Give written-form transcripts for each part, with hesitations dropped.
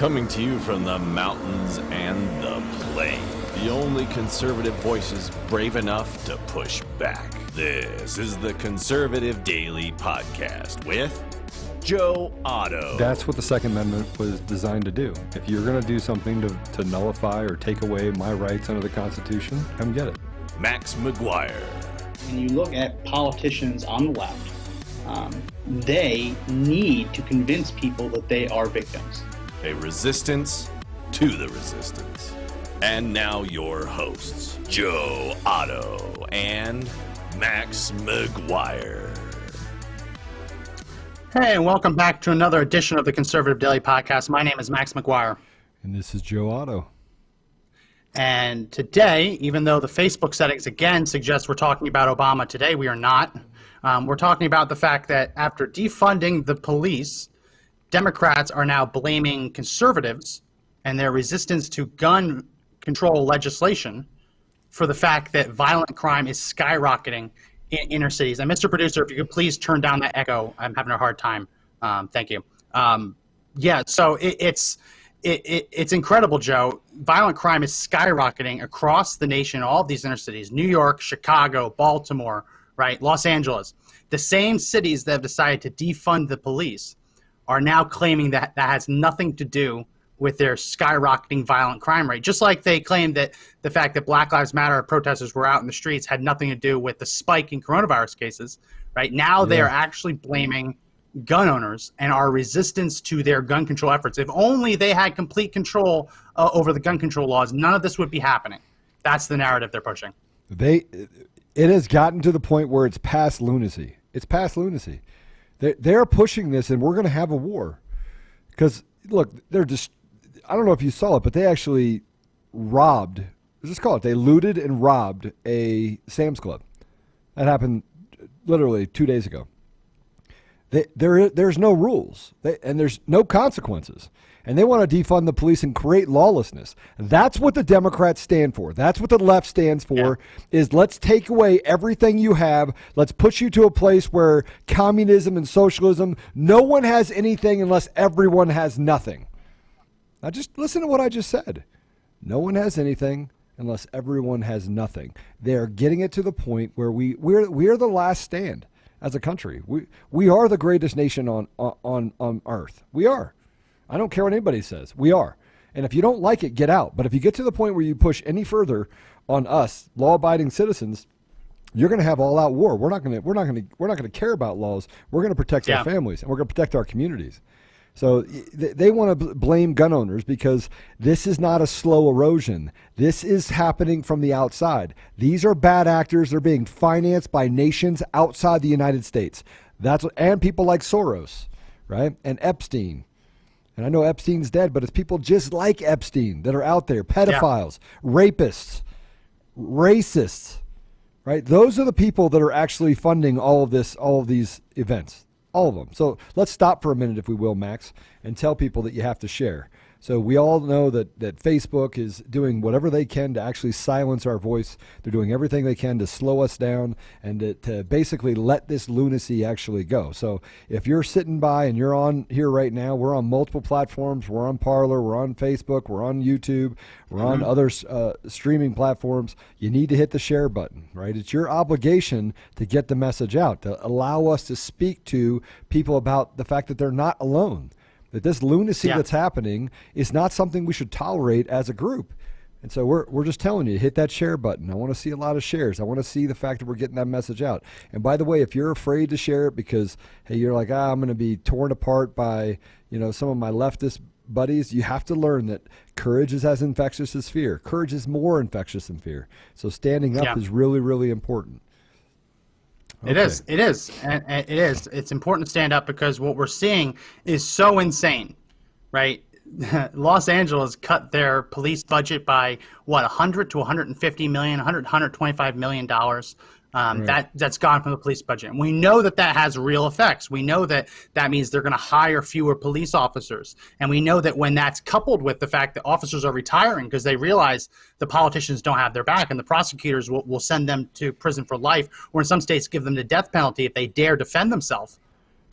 Coming to you from the mountains and the plain, the only conservative voices brave enough to push back. This is the Conservative Daily Podcast with Joe Otto. That's what the Second Amendment was designed to do. If you're going to do something to nullify or take away my rights under the Constitution, come get it. Max McGuire. When you look at politicians on the left, they need to convince people that they are victims. A resistance to the resistance. And now your hosts, Joe Otto and Max McGuire. Hey, and welcome back to another edition of the Conservative Daily Podcast. My name is Max McGuire. And this is Joe Otto. And today, even though the Facebook settings again suggest we're talking about Obama, today we are not. We're talking about the fact that after defunding the police, Democrats are now blaming conservatives and their resistance to gun control legislation for the fact that violent crime is skyrocketing in inner cities. And Mr. Producer, if you could please turn down that echo. I'm having a hard time. Thank you. So it's incredible, Joe. Violent crime is skyrocketing across the nation, all of these inner cities, New York, Chicago, Baltimore, right, Los Angeles. The same cities that have decided to defund the police are now claiming that that has nothing to do with their skyrocketing violent crime rate. Just like they claimed that the fact that Black Lives Matter protesters were out in the streets had nothing to do with the spike in coronavirus cases, right? Now they are actually blaming gun owners and our resistance to their gun control efforts. If only they had complete control over the gun control laws, none of this would be happening. That's the narrative they're pushing. It has gotten to the point where it's past lunacy. It's past lunacy. They're pushing this, and we're going to have a war. Because, look, they're just, I don't know if you saw it, but they actually robbed, let's just call it, they looted and robbed a Sam's Club. That happened literally 2 days ago. There's no rules, and there's no consequences. And they want to defund the police and create lawlessness. That's what the Democrats stand for. That's what the left stands for, is let's take away everything you have. Let's push you to a place where communism and socialism, no one has anything unless everyone has nothing. Now just listen to what I just said. No one has anything unless everyone has nothing. They're getting it to the point where we're the last stand as a country. We are the greatest nation on earth. We are. I don't care what anybody says. We are. And if you don't like it, get out. But if you get to the point where you push any further on us, law-abiding citizens, you're going to have all-out war. We're not going to care about laws. We're going to protect our families, and we're going to protect our communities. So they want to blame gun owners because this is not a slow erosion. This is happening from the outside. These are bad actors. They're being financed by nations outside the United States. And people like Soros, right? And Epstein. And I know Epstein's dead, but it's people just like Epstein that are out there, pedophiles, rapists, racists, right? Those are the people that are actually funding all of these events, all of them. So let's stop for a minute, if we will, Max, and tell people that you have to share. So we all know that Facebook is doing whatever they can to actually silence our voice. They're doing everything they can to slow us down and to basically let this lunacy actually go. So if you're sitting by and you're on here right now, we're on multiple platforms. We're on Parler, we're on Facebook, we're on YouTube, we're on other streaming platforms. You need to hit the share button, right? It's your obligation to get the message out, to allow us to speak to people about the fact that they're not alone. That this lunacy that's happening is not something we should tolerate as a group. And so we're just telling you, hit that share button. I want to see a lot of shares. I want to see the fact that we're getting that message out. And by the way, if you're afraid to share it because, hey, you're like, I'm going to be torn apart by, some of my leftist buddies, you have to learn that courage is as infectious as fear. Courage is more infectious than fear. So standing up is really, really important. Okay. It is. And it is. It's important to stand up because what we're seeing is so insane, right? Los Angeles cut their police budget by, 100 to 150 million, 125 million dollars. That's gone from the police budget. And we know that has real effects. We know that means they're going to hire fewer police officers. And we know that when that's coupled with the fact that officers are retiring because they realize the politicians don't have their back and the prosecutors will send them to prison for life, or in some states give them the death penalty if they dare defend themselves.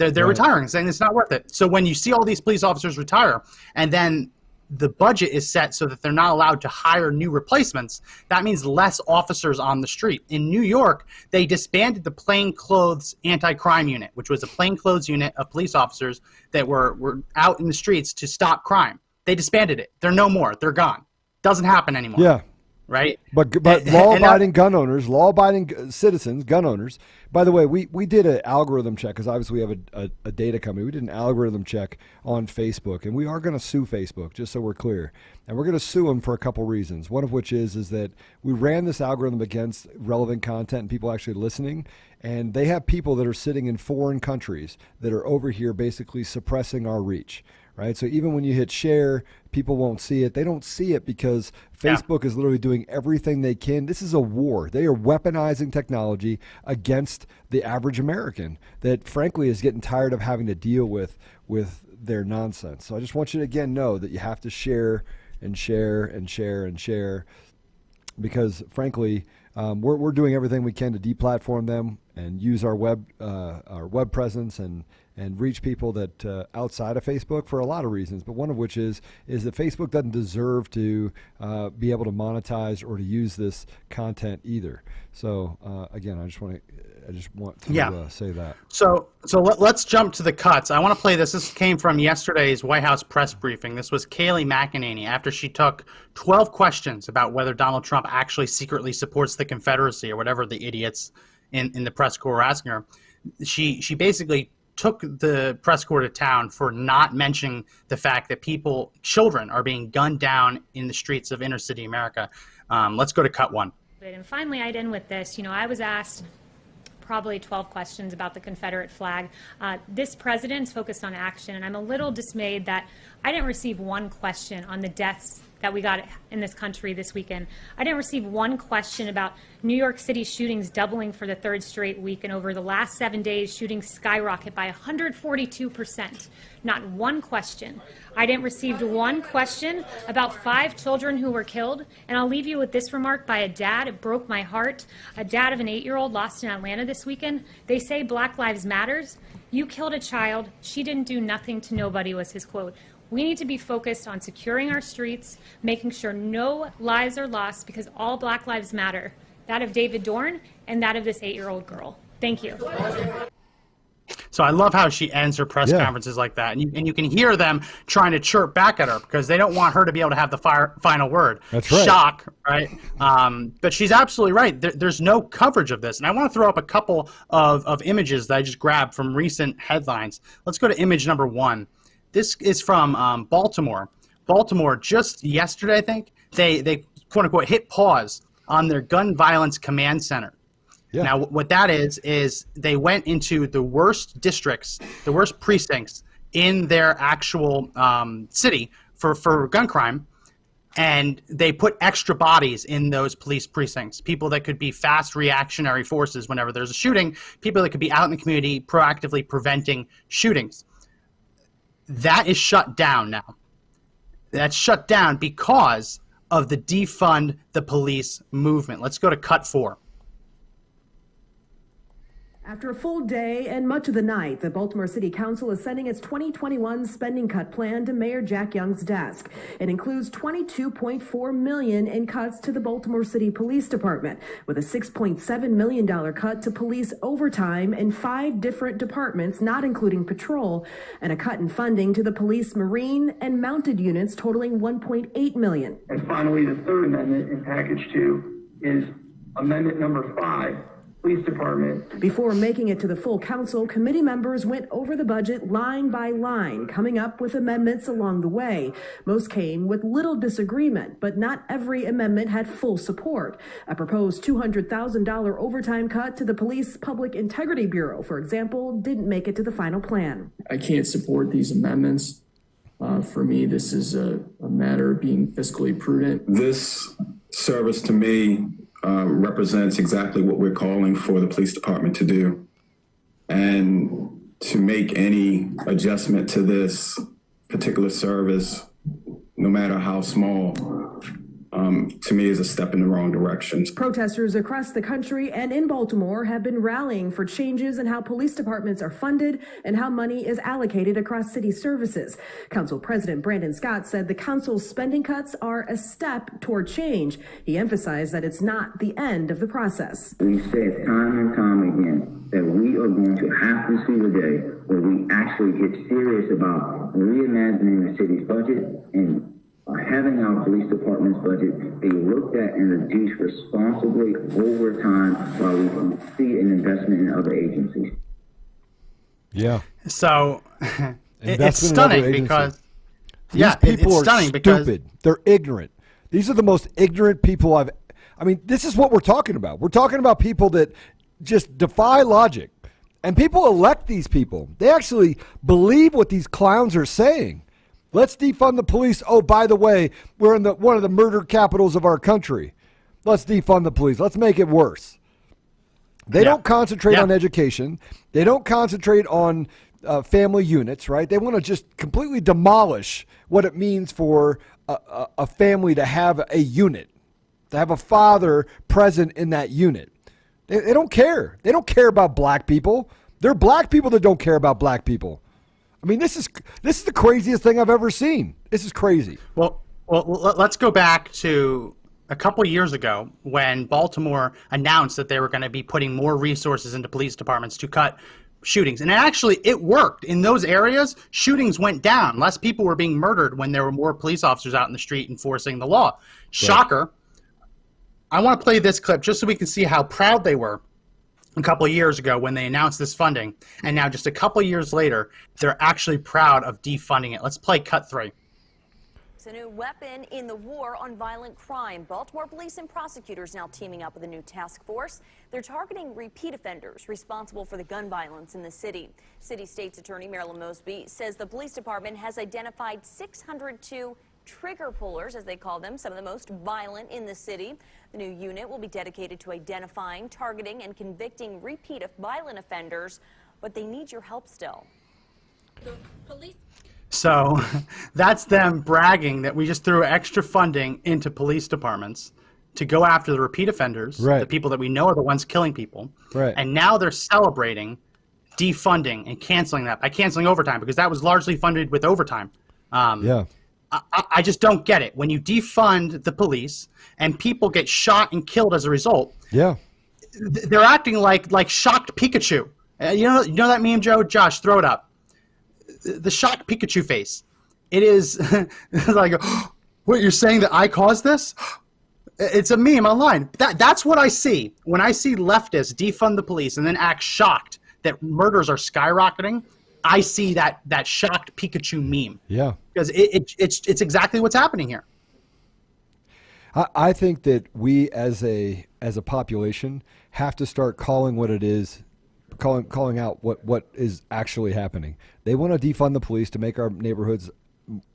They're retiring, saying it's not worth it. So when you see all these police officers retire and then the budget is set so that they're not allowed to hire new replacements, that means less officers on the street. In New York, they disbanded the plainclothes anti-crime unit, which was a plainclothes unit of police officers that were out in the streets to stop crime. They disbanded it. They're no more. They're gone. Doesn't happen anymore. Yeah. Right? But law-abiding gun owners, law-abiding citizens, gun owners. By the way, we did an algorithm check because obviously we have a data company. We did an algorithm check on Facebook, and we are going to sue Facebook, just so we're clear. And we're going to sue them for a couple reasons. One of which is that we ran this algorithm against relevant content and people actually listening, and they have people that are sitting in foreign countries that are over here basically suppressing our reach. Right. So even when you hit share, people won't see it. They don't see it because Facebook is literally doing everything they can. This is a war. They are weaponizing technology against the average American that, frankly, is getting tired of having to deal with their nonsense. So I just want you to, again, know that you have to share and share and share and share because, frankly, we're doing everything we can to deplatform them and use our web presence and reach people that outside of Facebook for a lot of reasons, but one of which is that Facebook doesn't deserve to be able to monetize or to use this content either. So again, I just want to say that. So let's jump to the cuts. I want to play this. This came from yesterday's White House press briefing. This was Kayleigh McEnany after she took 12 questions about whether Donald Trump actually secretly supports the Confederacy or whatever the idiots in the press corps were asking her. She basically took the press corps to town for not mentioning the fact that children are being gunned down in the streets of inner city America. Let's go to cut one. And finally, I'd end with this. I was asked probably 12 questions about the Confederate flag. This president's focused on action, and I'm a little dismayed that I didn't receive one question on the deaths that we got in this country this weekend. I didn't receive one question about New York City shootings doubling for the third straight week, and over the last 7 days, shootings skyrocket by 142%. Not one question. I didn't receive one question about 5 children who were killed, and I'll leave you with this remark by a dad. It broke my heart. A dad of an 8-year-old lost in Atlanta this weekend. They say Black Lives Matters. You killed a child. She didn't do nothing to nobody, was his quote. We need to be focused on securing our streets, making sure no lives are lost because all Black lives matter. That of David Dorn and that of this 8-year-old girl. Thank you. So I love how she ends her press conferences like that. And you can hear them trying to chirp back at her because they don't want her to be able to have the final word. That's right. Shock, right? But she's absolutely right. There's no coverage of this. And I want to throw up a couple of images that I just grabbed from recent headlines. Let's go to image number 1. This is from Baltimore. Baltimore, just yesterday, I think, they quote unquote hit pause on their gun violence command center. Yeah. Now, what that is they went into the worst districts, the worst precincts in their actual city for gun crime, and they put extra bodies in those police precincts, people that could be fast reactionary forces whenever there's a shooting, people that could be out in the community proactively preventing shootings. That is shut down now. That's shut down because of the defund the police movement. Let's go to cut 4. After a full day and much of the night, the Baltimore City Council is sending its 2021 spending cut plan to Mayor Jack Young's desk. It includes $22.4 million in cuts to the Baltimore City Police Department, with a $6.7 million cut to police overtime in 5 different departments, not including patrol, and a cut in funding to the police, marine, and mounted units totaling $1.8 million. And finally, the third amendment in package 2 is amendment number 5. Police Department. Before making it to the full council, committee members went over the budget line by line, coming up with amendments along the way. Most came with little disagreement, but not every amendment had full support. A proposed $200,000 overtime cut to the Police Public Integrity Bureau, for example, didn't make it to the final plan. I can't support these amendments. For me, this is a matter of being fiscally prudent. This service to me represents exactly what we're calling for the police department to do. And to make any adjustment to this particular service, no matter how small, to me is a step in the wrong direction. Protesters across the country and in Baltimore have been rallying for changes in how police departments are funded and how money is allocated across city services. Council President Brandon Scott said the council's spending cuts are a step toward change. He emphasized that it's not the end of the process. We said time and time again that we are going to have to see the day where we actually get serious about reimagining the city's budget and having our police department's budget be looked at and reduced responsibly over time while we can see an investment in other agencies. Yeah. So it's stunning because these people are stunning stupid. They're ignorant. These are the most ignorant people I mean, this is what we're talking about. We're talking about people that just defy logic. And people elect these people. They actually believe what these clowns are saying. Let's defund the police. Oh, by the way, we're in one of the murder capitals of our country. Let's defund the police. Let's make it worse. They don't concentrate on education. They don't concentrate on family units, right? They want to just completely demolish what it means for a family to have a unit, to have a father present in that unit. They don't care. They don't care about black people. There are black people that don't care about black people. I mean, this is the craziest thing I've ever seen. This is crazy. Well, let's go back to a couple of years ago when Baltimore announced that they were going to be putting more resources into police departments to cut shootings. And actually, it worked. In those areas, shootings went down. Less people were being murdered when there were more police officers out in the street enforcing the law. Shocker. I want to play this clip just so we can see how proud they were a couple of years ago when they announced this funding, and now just a couple of years later, they're actually proud of defunding it. Let's play cut 3. It's a new weapon in the war on violent crime. Baltimore police and prosecutors now teaming up with a new task force. They're targeting repeat offenders responsible for the gun violence in the city. City State's Attorney Marilyn Mosby says the police department has identified 602 trigger pullers, as they call them, some of the most violent in the city. The new unit will be dedicated to identifying, targeting, and convicting repeat violent offenders, but they need your help still. The police. So that's them bragging that we just threw extra funding into police departments to go after the repeat offenders, the people that we know are the ones killing people. Right. And now they're celebrating defunding and canceling that by canceling overtime, because that was largely funded with overtime. I just don't get it. When you defund the police and people get shot and killed as a result, they're acting like shocked Pikachu. You know that meme, Joe? Josh, throw it up. The shocked Pikachu face. It is like, what, you're saying that I caused this? It's a meme online. That's what I see. When I see leftists defund the police and then act shocked that murders are skyrocketing, I see that shocked Pikachu meme. Yeah. Because it's exactly what's happening here. I think that we as a population have to start calling what it is, calling out what is actually happening. They want to defund the police to make our neighborhoods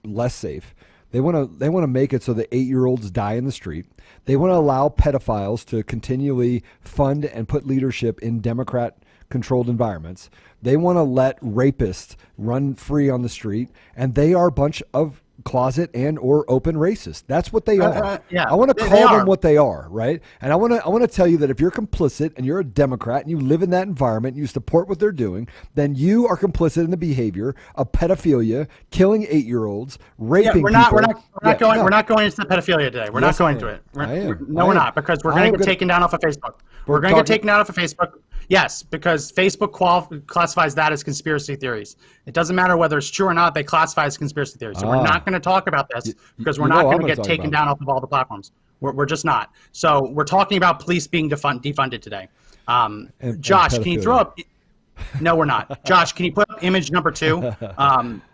less safe. They want to make it so that 8-year-olds die in the street. They want to allow pedophiles to continually fund and put leadership in Democrat-controlled environments. They want to let rapists run free on the street, and they are a bunch of closet and or open racist. That's what they are. I want to call them what they are, right? And I want to tell you that if you're complicit and you're a Democrat and you live in that environment and you support what they're doing, then you are complicit in the behavior of pedophilia, killing 8-year-olds, raping we're people. We're not going into the pedophilia today. We're not going to it. We're not, because we're going to get taken down off of Facebook. We're going to get taken down off of Facebook. Yes, because Facebook classifies that as conspiracy theories. It doesn't matter whether it's true or not. They classify as conspiracy theories. So we're not going to talk about this because we're not going to get taken down off of all the platforms. We're just not. So we're talking about police being defunded today. Josh, can you throw up? No, we're not. Josh, can you put up image number 2?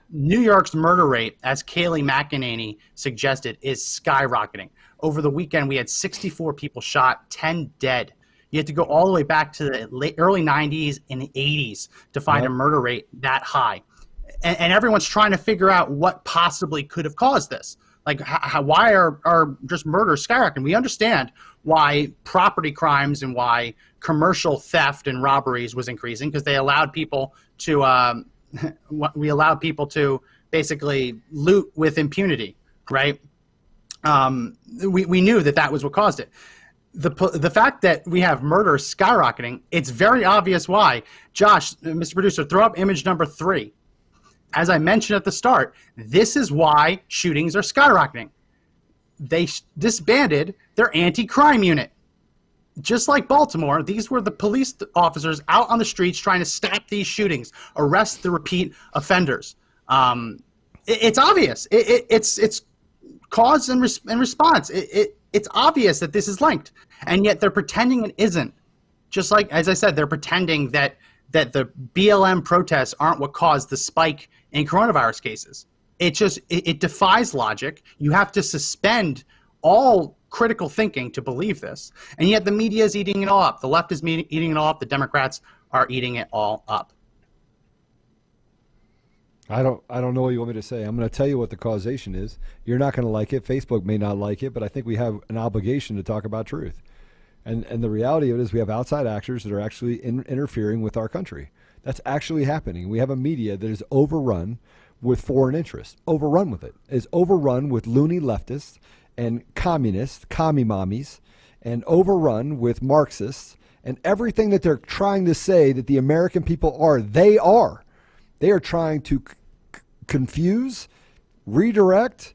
New York's murder rate, as Kayleigh McEnany suggested, is skyrocketing. Over the weekend, we had 64 people shot, 10 dead. You have to go all the way back to the early 90s and 80s to find a murder rate that high. And everyone's trying to figure out what possibly could have caused this. Like, why are just murders skyrocketing? We understand why property crimes and why commercial theft and robberies was increasing, because they allowed people to basically loot with impunity, right? we knew that was what caused it. The fact that we have murder skyrocketing, it's very obvious why. Josh, Mr. Producer, throw up image number 3. As I mentioned at the start, this is why shootings are skyrocketing. They disbanded their anti-crime unit. Just like Baltimore, these were the police officers out on the streets trying to stop these shootings, arrest the repeat offenders. It's obvious. It's cause and response. It's obvious that this is linked, and yet they're pretending it isn't. Just like, as I said, they're pretending that the BLM protests aren't what caused the spike in coronavirus cases. It defies logic. You have to suspend all critical thinking to believe this, and yet the media is eating it all up. The left is eating it all up. The Democrats are eating it all up. I don't know what you want me to say. I'm going to tell you what the causation is. You're not going to like it. Facebook may not like it, but I think we have an obligation to talk about truth. And the reality of it is we have outside actors that are actually interfering with our country. That's actually happening. We have a media that is overrun with foreign interests. Overrun with it. Is overrun with loony leftists and communists, commie mommies, and overrun with Marxists, and everything that they're trying to say that the American people are. They are trying to confuse, redirect,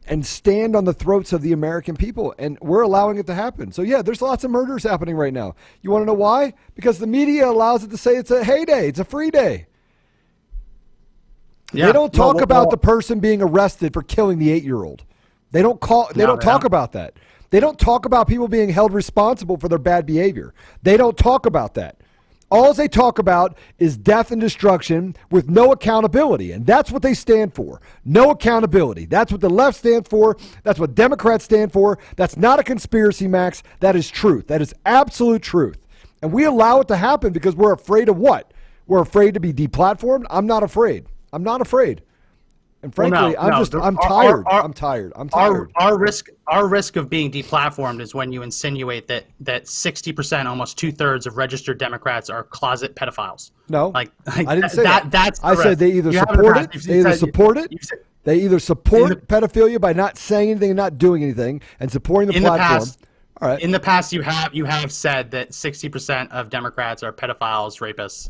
and stand on the throats of the American people, and we're allowing it to happen. So yeah, there's lots of murders happening right now. You want to know why? Because the media allows it to say it's a heyday, it's a free day. Yeah. They don't talk about the person being arrested for killing the 8-year-old. They don't talk about that. They don't talk about people being held responsible for their bad behavior. They don't talk about that. All they talk about is death and destruction with no accountability, and that's what they stand for. No accountability. That's what the left stands for. That's what Democrats stand for. That's not a conspiracy, Max. That is truth. That is absolute truth. And we allow it to happen because we're afraid of what? We're afraid to be deplatformed? I'm not afraid. I'm not afraid. And frankly, I'm tired. I'm tired. Our risk of being deplatformed is when you insinuate that 60%, almost 2/3 of registered Democrats are closet pedophiles. No, I didn't say that. That's I said they either support it. They either support it. They either support pedophilia by not saying anything and not doing anything, and supporting the platform. All right. In the past, you have said that 60% of Democrats are pedophiles, rapists.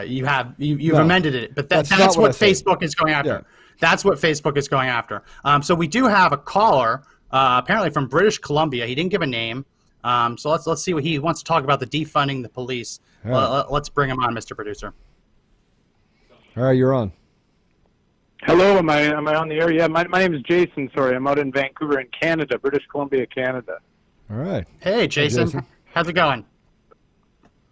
You've amended it, but that's what Facebook is going after. Yeah. That's what Facebook is going after. So we do have a caller, apparently from British Columbia. He didn't give a name. So let's see what he wants to talk about, the defunding the police. Right. Let's bring him on, Mr. Producer. All right, you're on. Hello, am I on the air? Yeah, my name is Jason. Sorry, I'm out in Vancouver in Canada, British Columbia, Canada. All right. Hey, Jason. How's it going?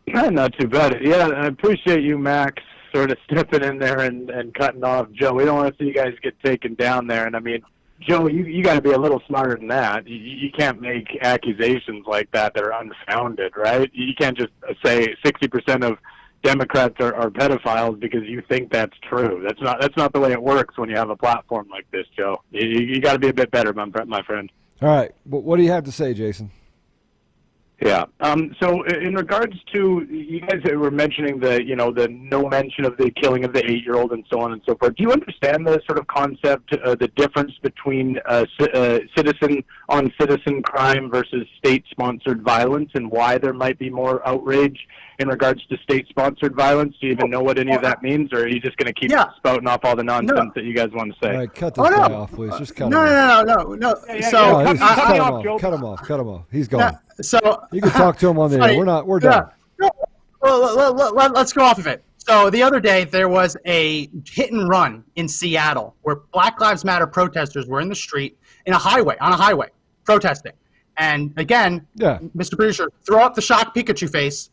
Not too bad. Yeah, I appreciate you, Max, sort of stepping in there and cutting off Joe. We don't want to see you guys get taken down there. And I mean, Joe, you got to be a little smarter than that. You can't make accusations like that are unfounded, right? You can't just say 60% of Democrats are pedophiles because you think that's true. That's not the way it works when you have a platform like this, Joe. You got to be a bit better, my friend. All right. What do you have to say, Jason? Yeah. So in regards to, you guys were mentioning the no mention of the killing of the 8-year-old and so on and so forth. Do you understand the sort of concept, the difference between citizen-on-citizen crime versus state-sponsored violence, and why there might be more outrage in regards to state-sponsored violence? Do you even know what any of that means, or are you just going to keep spouting off all the nonsense that you guys want to say? All right, cut this guy off, please. Just cut him off. No. Cut him off. He's gone. So you can talk to him on the air. We're done. Well, let's go off of it. So the other day there was a hit and run in Seattle where Black Lives Matter protesters were in the street on a highway protesting. And again, Mr. Producer, throw up the shocked Pikachu face.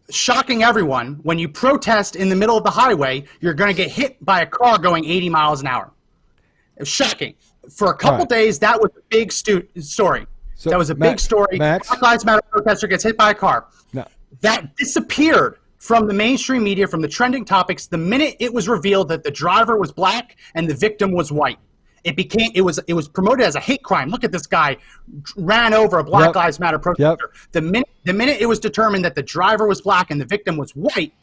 Shocking everyone, when you protest in the middle of the highway, you're going to get hit by a car going 80 miles an hour. It was shocking. For a couple days, that was a big story. So, that was a big story. Max, Black Lives Matter protester gets hit by a car. No. That disappeared from the mainstream media, from the trending topics, the minute it was revealed that the driver was black and the victim was white. It was promoted as a hate crime. Look at this guy ran over a Black Lives Matter protester. The minute it was determined that the driver was black and the victim was white,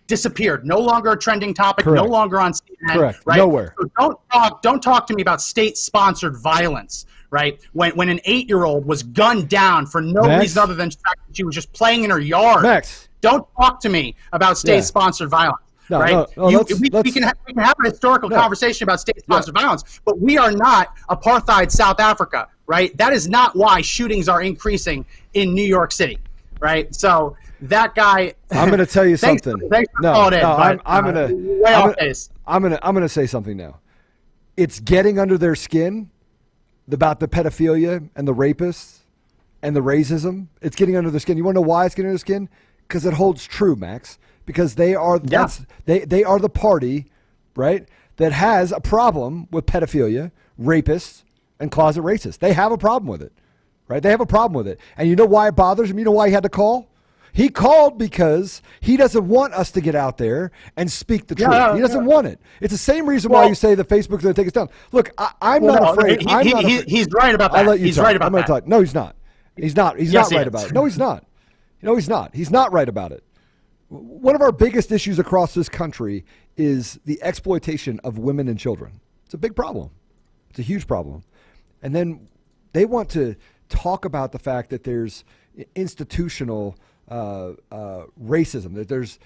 disappeared. No longer a trending topic. Correct. No longer on CNN. Correct. Right? Nowhere. So don't talk to me about state-sponsored violence, right? When an 8-year-old was gunned down for no Max? reason other than the fact that she was just playing in her yard. Max. Don't talk to me about state-sponsored violence. No, right? no, We can have a historical conversation about state-sponsored violence, but we are not apartheid South Africa, right? That is not why shootings are increasing in New York City, right? So that guy. I'm going to tell you something. I'm going to say something now. It's getting under their skin about the pedophilia and the rapists and the racism. It's getting under their skin. You want to know why it's getting under their skin? Because it holds true, Max. Because they are they are the party, right, that has a problem with pedophilia, rapists, and closet racists. They have a problem with it, right? They have a problem with it. And you know why it bothers him? You know why he had to call? He called because he doesn't want us to get out there and speak the truth. He doesn't want it. It's the same reason why you say that Facebook's going to take us down. Look, I'm not afraid. He's right about that. I'll let you he's talk. right about I'm going to that. talk. No, he's not. He's not. He's not right about it. No, he's not. No, he's not. He's not right about it. One of our biggest issues across this country is the exploitation of women and children. It's a big problem. It's a huge problem. And then they want to talk about the fact that there's institutional racism, that there's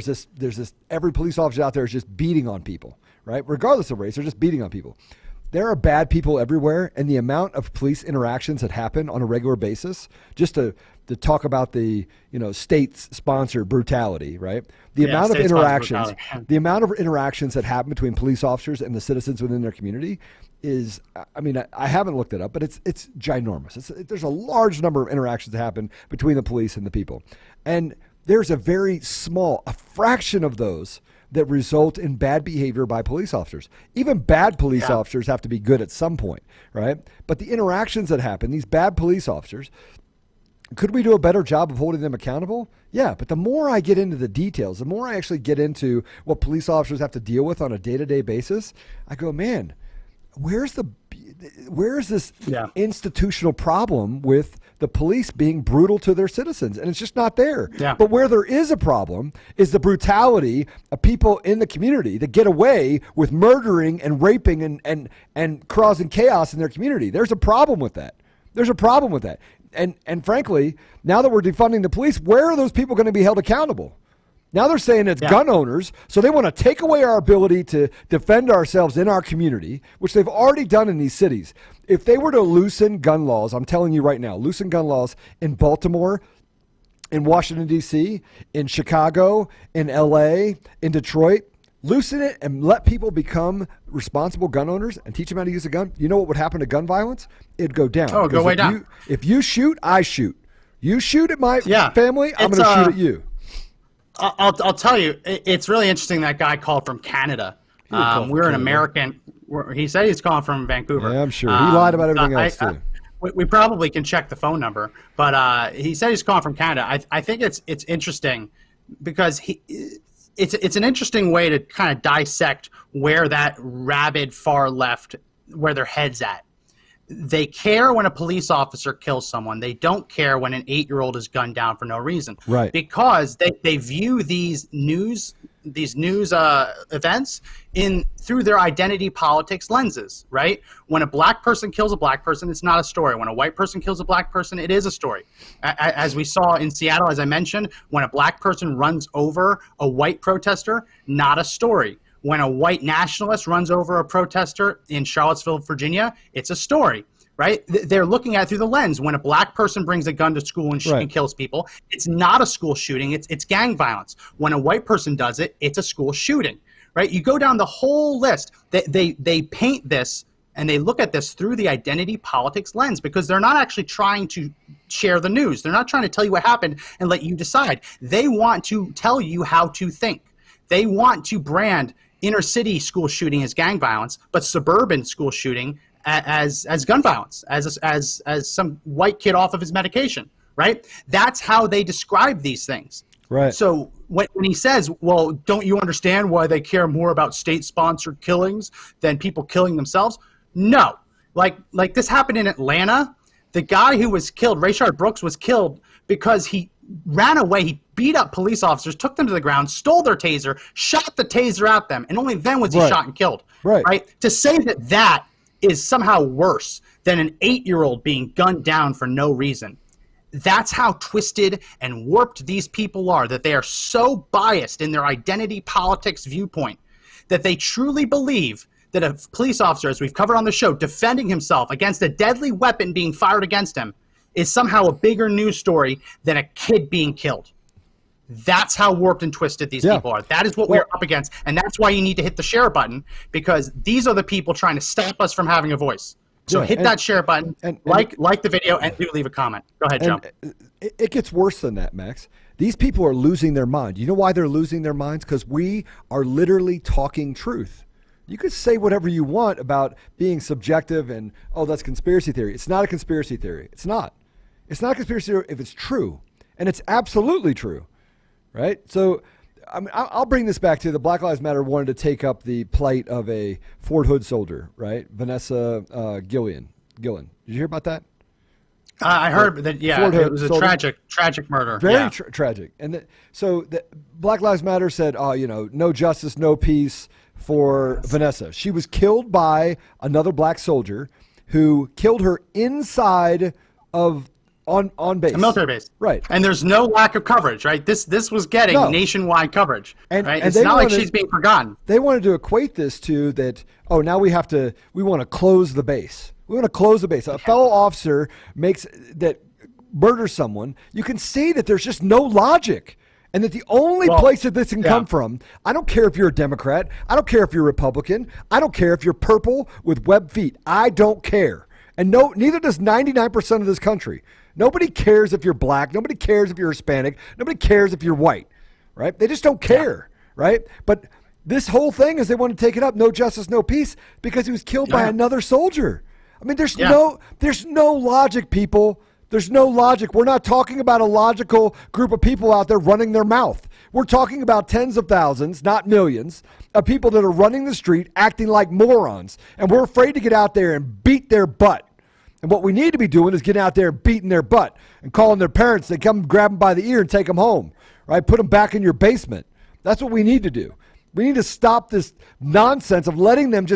this every police officer out there is just beating on people, right? Regardless of race, they're just beating on people. There are bad people everywhere, and the amount of police interactions that happen on a regular basis, just to talk about the state-sponsored brutality, right? The amount of interactions that happen between police officers and the citizens within their community is, I mean, I haven't looked it up, but it's ginormous. There's a large number of interactions that happen between the police and the people, and there's a fraction of those that result in bad behavior by police officers. Even bad police officers have to be good at some point, right? But the interactions that happen, these bad police officers, could we do a better job of holding them accountable? Yeah, but the more I get into the details, the more I actually get into what police officers have to deal with on a day-to-day basis, I go, man, where's this institutional problem with the police being brutal to their citizens? And it's just not there. Yeah. But where there is a problem is the brutality of people in the community that get away with murdering and raping and causing chaos in their community. There's a problem with that. And frankly, now that we're defunding the police, where are those people going to be held accountable? Now they're saying it's gun owners, so they want to take away our ability to defend ourselves in our community, which they've already done in these cities. If they were to loosen gun laws, I'm telling you right now, loosen gun laws in Baltimore, in Washington, D.C., in Chicago, in L.A., in Detroit, loosen it and let people become responsible gun owners and teach them how to use a gun. You know what would happen to gun violence? It'd go down. Oh, go way down. If you shoot, I shoot. You shoot at my family, I'm going to shoot at you. I'll tell you, it's really interesting that guy called from Canada. We're an American. He said he's calling from Vancouver. Yeah, I'm sure. He lied about everything else, too. We probably can check the phone number, but he said he's calling from Canada. I think it's interesting because it's an interesting way to kind of dissect where that rabid far left, where their head's at. They care when a police officer kills someone. They don't care when an 8-year-old is gunned down for no reason. Right. Because they view these news events through their identity politics lenses, right? When a black person kills a black person, it's not a story. When a white person kills a black person, it is a story. As we saw in Seattle, as I mentioned, when a black person runs over a white protester, not a story. When a white nationalist runs over a protester in Charlottesville, Virginia, it's a story, right? They're looking at it through the lens. When a black person brings a gun to school and kills people, it's not a school shooting, it's gang violence. When a white person does it, it's a school shooting, right? You go down the whole list. They paint this and they look at this through the identity politics lens because they're not actually trying to share the news. They're not trying to tell you what happened and let you decide. They want to tell you how to think. They want to brand inner city school shooting as gang violence, but suburban school shooting as gun violence, as some white kid off of his medication, right? That's how they describe these things. Right. So when he says, well, don't you understand why they care more about state-sponsored killings than people killing themselves? No. Like this happened in Atlanta. The guy who was killed, Rayshard Brooks, was killed because he ran away. He beat up police officers, took them to the ground, stole their taser, shot the taser at them, and only then was he shot and killed. Right? To say that that is somehow worse than an 8-year-old being gunned down for no reason. That's how twisted and warped these people are, that they are so biased in their identity politics viewpoint that they truly believe that a police officer, as we've covered on the show, defending himself against a deadly weapon being fired against him is somehow a bigger news story than a kid being killed. That's how warped and twisted these people are. That is what we're up against, and that's why you need to hit the share button, because these are the people trying to stop us from having a voice. So hit that share button, and like the video, and do leave a comment. Go ahead, Joe. It gets worse than that, Max. These people are losing their mind. You know why they're losing their minds? Because we are literally talking truth. You could say whatever you want about being subjective and, oh, that's conspiracy theory. It's not a conspiracy theory. It's not. It's not a conspiracy theory if it's true. And it's absolutely true, right? So I'll bring this back to the Black Lives Matter wanted to take up the plight of a Fort Hood soldier, right? Vanessa Gillen. Did you hear about that? I heard that, it was a tragic murder. Very tragic. And so Black Lives Matter said, no justice, no peace for Vanessa. She was killed by another black soldier who killed her inside of on base. A military base. Right. And there's no lack of coverage, right? This was getting nationwide coverage. Right? It's not like she's being forgotten. They wanted to equate this to that, now we want to close the base. We want to close the base. A fellow officer murders someone. You can see that there's just no logic. And that the only place that this can come from, I don't care if you're a Democrat. I don't care if you're a Republican. I don't care if you're purple with webbed feet. I don't care. And neither does 99% of this country. Nobody cares if you're black. Nobody cares if you're Hispanic. Nobody cares if you're white, right? They just don't care, right? But this whole thing is they want to take it up, no justice, no peace, because he was killed by another soldier. I mean, there's no logic, people. There's no logic. We're not talking about a logical group of people out there running their mouth. We're talking about tens of thousands, not millions, of people that are running the street acting like morons. And we're afraid to get out there and beat their butt. And what we need to be doing is getting out there and beating their butt and calling their parents. They come grab them by the ear and take them home, right? Put them back in your basement. That's what we need to do. We need to stop this nonsense of letting them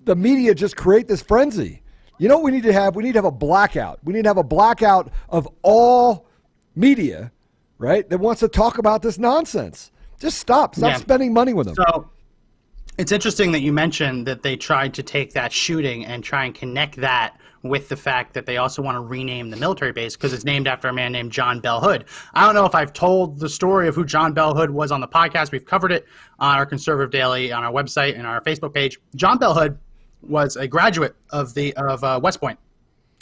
the media just create this frenzy. You know what we need to have? We need to have a blackout. We need to have a blackout of all media, right, that wants to talk about this nonsense. Just stop. Stop spending money with them. So it's interesting that you mentioned that they tried to take that shooting and try and connect that with the fact that they also want to rename the military base because it's named after a man named John Bell Hood. I don't know if I've told the story of who John Bell Hood was on the podcast. We've covered it on our Conservative Daily, on our website, and our Facebook page. John Bell Hood was a graduate of West Point.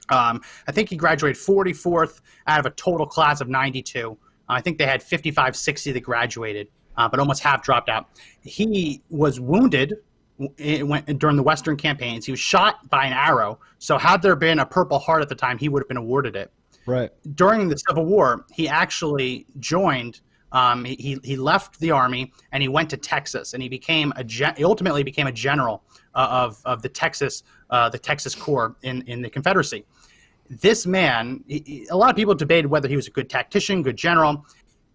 I think he graduated 44th out of a total class of 92. I think they had 55, 60 that graduated, but almost half dropped out. He was wounded during the Western campaigns. He was shot by an arrow. So had there been a Purple Heart at the time, he would have been awarded it. Right. During the Civil War, he actually joined. He left the Army and he went to Texas, and he ultimately became a general of the Texas Corps in the Confederacy. This man, a lot of people debated whether he was a good tactician, good general.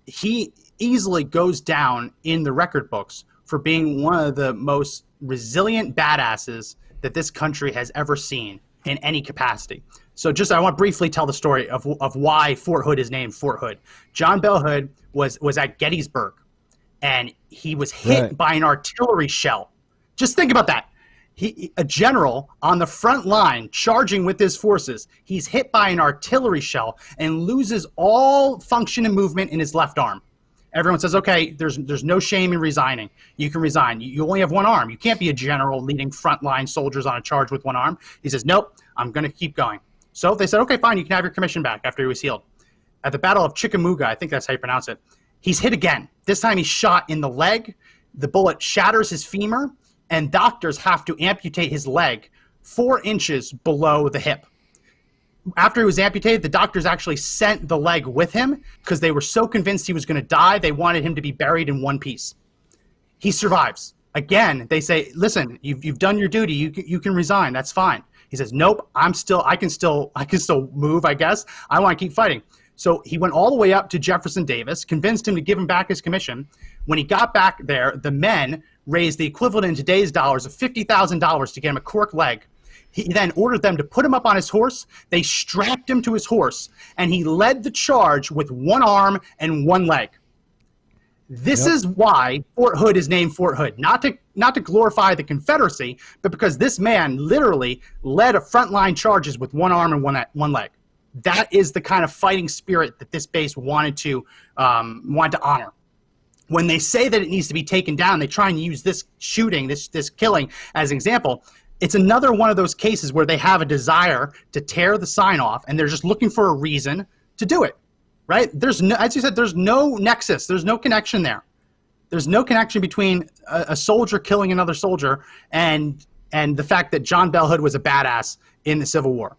He easily goes down in the record books for being one of the most resilient badasses that this country has ever seen in any capacity. So I want to briefly tell the story of why Fort Hood is named Fort Hood. John Bell Hood was at Gettysburg, and he was hit by an artillery shell. Just think about that. A general on the front line charging with his forces, he's hit by an artillery shell and loses all function and movement in his left arm. Everyone says, okay, there's no shame in resigning. You can resign. You only have one arm. You can't be a general leading frontline soldiers on a charge with one arm. He says, nope, I'm going to keep going. So they said, okay, fine, you can have your commission back after he was healed. At the Battle of Chickamauga, I think that's how you pronounce it, he's hit again. This time he's shot in the leg. The bullet shatters his femur, and doctors have to amputate his leg 4 inches below the hip. After he was amputated, the doctors actually sent the leg with him because they were so convinced he was going to die, they wanted him to be buried in one piece. He survives. Again, they say, listen, you've done your duty. You can resign. That's fine. He says, nope, I can still move, I guess. I want to keep fighting. So he went all the way up to Jefferson Davis, convinced him to give him back his commission. When he got back there, the men raised the equivalent in today's dollars of $50,000 to get him a cork leg. He then ordered them to put him up on his horse. They strapped him to his horse, and he led the charge with one arm and one leg. This is why Fort Hood is named Fort Hood, not to glorify the Confederacy, but because this man literally led a frontline charges with one arm and one leg. That is the kind of fighting spirit that this base wanted to honor. When they say that it needs to be taken down, they try and use this shooting, this killing as an example. It's another one of those cases where they have a desire to tear the sign off, and they're just looking for a reason to do it, right? There's no, as you said, there's no nexus. There's no connection there. There's no connection between a soldier killing another soldier and the fact that John Bell Hood was a badass in the Civil War.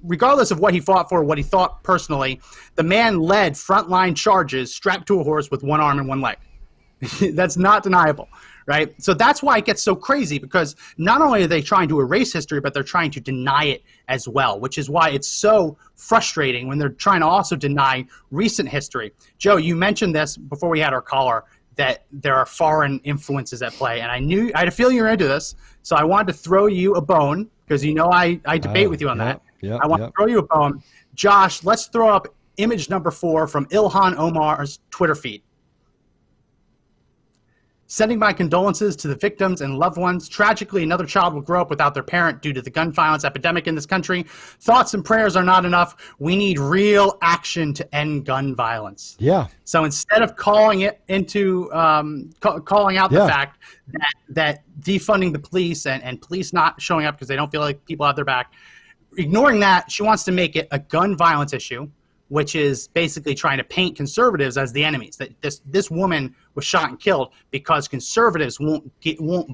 Regardless of what he fought for, what he thought personally, the man led frontline charges strapped to a horse with one arm and one leg. That's not deniable. Right? So that's why it gets so crazy, because not only are they trying to erase history, but they're trying to deny it as well, which is why it's so frustrating when they're trying to also deny recent history. Joe, you mentioned this before we had our caller, that there are foreign influences at play, and I had a feeling you were into this, so I wanted to throw you a bone, because you know I debate with you on that. I want to throw you a bone. Josh, let's throw up image number 4 from Ilhan Omar's Twitter feed. Sending my condolences to the victims and loved ones. Tragically, another child will grow up without their parent due to the gun violence epidemic in this country. Thoughts and prayers are not enough. We need real action to end gun violence. Yeah. So instead of calling it into calling out the fact that defunding the police and police not showing up because they don't feel like people have their back, ignoring that, she wants to make it a gun violence issue, which is basically trying to paint conservatives as the enemies. That this woman was shot and killed because conservatives won't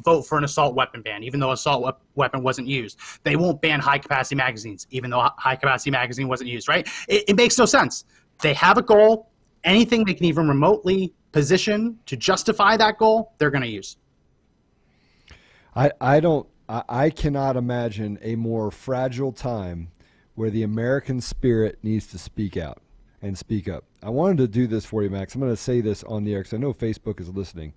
vote for an assault weapon ban, even though assault weapon wasn't used. They won't ban high-capacity magazines, even though high-capacity magazine wasn't used, right? It makes no sense. They have a goal. Anything they can even remotely position to justify that goal, they're going to use. I cannot imagine a more fragile time where the American spirit needs to speak out and speak up. I wanted to do this for you, Max. I'm going to say this on the air because I know Facebook is listening,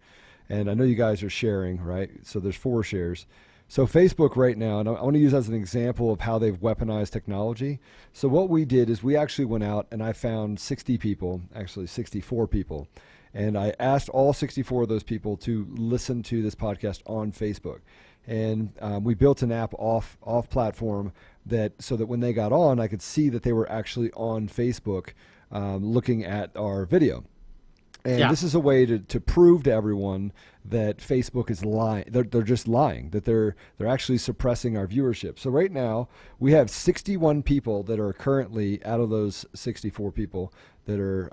and I know you guys are sharing, right? So there's 4 shares. So Facebook right now, and I want to use as an example of how they've weaponized technology. So what we did is we actually went out and I found 60 people, actually 64 people, and I asked all 64 of those people to listen to this podcast on Facebook. And we built an app off platform so that when they got on, I could see that they were actually on Facebook looking at our video. And this is a way to prove to everyone that Facebook is lying. They're just lying, that they're actually suppressing our viewership. So right now, we have 61 people that are currently, out of those 64 people that are